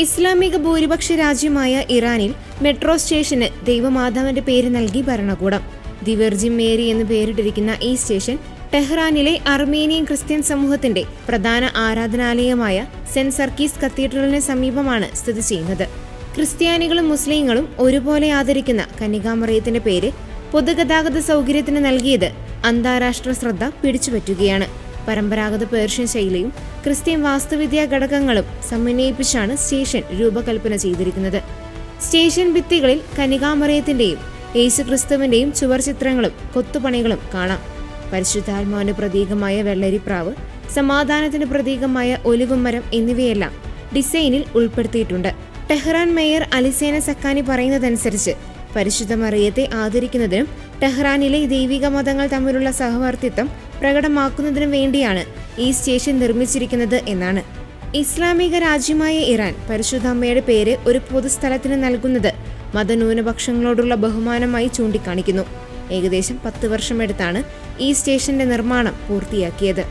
ഇസ്ലാമിക ഭൂരിപക്ഷ രാജ്യമായ ഇറാനിൽ മെട്രോ സ്റ്റേഷന് ദൈവമാതാവിന്റെ പേര് നൽകി ഭരണകൂടം. ദി വെർജിൻ മേരി എന്ന് പേരിട്ടിരിക്കുന്ന ഈ സ്റ്റേഷൻ ടെഹ്റാനിലെ അർമേനിയൻ ക്രിസ്ത്യൻ സമൂഹത്തിന്റെ പ്രധാന ആരാധനാലയമായ സെന്റ് സർക്കീസ് കത്തീഡ്രലിന് സമീപമാണ് സ്ഥിതി ചെയ്യുന്നത്. ക്രിസ്ത്യാനികളും മുസ്ലിങ്ങളും ഒരുപോലെ ആദരിക്കുന്ന കന്യകാമറിയത്തിന്റെ പേര് പൊതുഗതാഗത സൗകര്യത്തിന് നൽകിയത് അന്താരാഷ്ട്ര ശ്രദ്ധ പിടിച്ചുപറ്റുകയാണ്. പരമ്പരാഗത പേർഷ്യൻ ശൈലിയും ക്രിസ്ത്യൻ വാസ്തുവിദ്യാ ഘടകങ്ങളും സമന്വയിപ്പിച്ചാണ് സ്റ്റേഷൻ രൂപകൽപ്പന ചെയ്തിരിക്കുന്നത്. സ്റ്റേഷൻ ഭിത്തികളിൽ കന്യകാമറിയത്തിന്റെയും യേശുക്രിസ്തുവിന്റെയും ചുവർ ചിത്രങ്ങളും കൊത്തുപണികളും കാണാം. പരിശുദ്ധാത്മാവിന്റെ പ്രതീകമായ വെള്ളരിപ്രാവ്, സമാധാനത്തിന്റെ പ്രതീകമായ ഒലിവ് മരം എന്നിവയെല്ലാം ഡിസൈനിൽ ഉൾപ്പെടുത്തിയിട്ടുണ്ട്. ടെഹ്റാൻ മേയർ അലിസേന സക്കാനി പറയുന്നതനുസരിച്ച് പരിശുദ്ധ മറിയത്തെ ആദരിക്കുന്നതിനും ടെഹ്റാനിലെ ദൈവിക മതങ്ങൾ തമ്മിലുള്ള സഹവർത്തിത്വം പ്രകടമാക്കുന്നതിനും വേണ്ടിയാണ് ഈ സ്റ്റേഷൻ നിർമ്മിച്ചിരിക്കുന്നത് എന്നാണ്. ഇസ്ലാമിക രാജ്യമായ ഇറാൻ പരിശുദ്ധ അമ്മയുടെ പേര് ഒരു പൊതുസ്ഥലത്തിന് നൽകുന്നത് മതന്യൂനപക്ഷങ്ങളോടുള്ള ബഹുമാനമായി ചൂണ്ടിക്കാണിക്കുന്നു. ഏകദേശം 10 വർഷമെടുത്താണ് ഈ സ്റ്റേഷന്റെ നിർമ്മാണം പൂർത്തിയാക്കിയത്.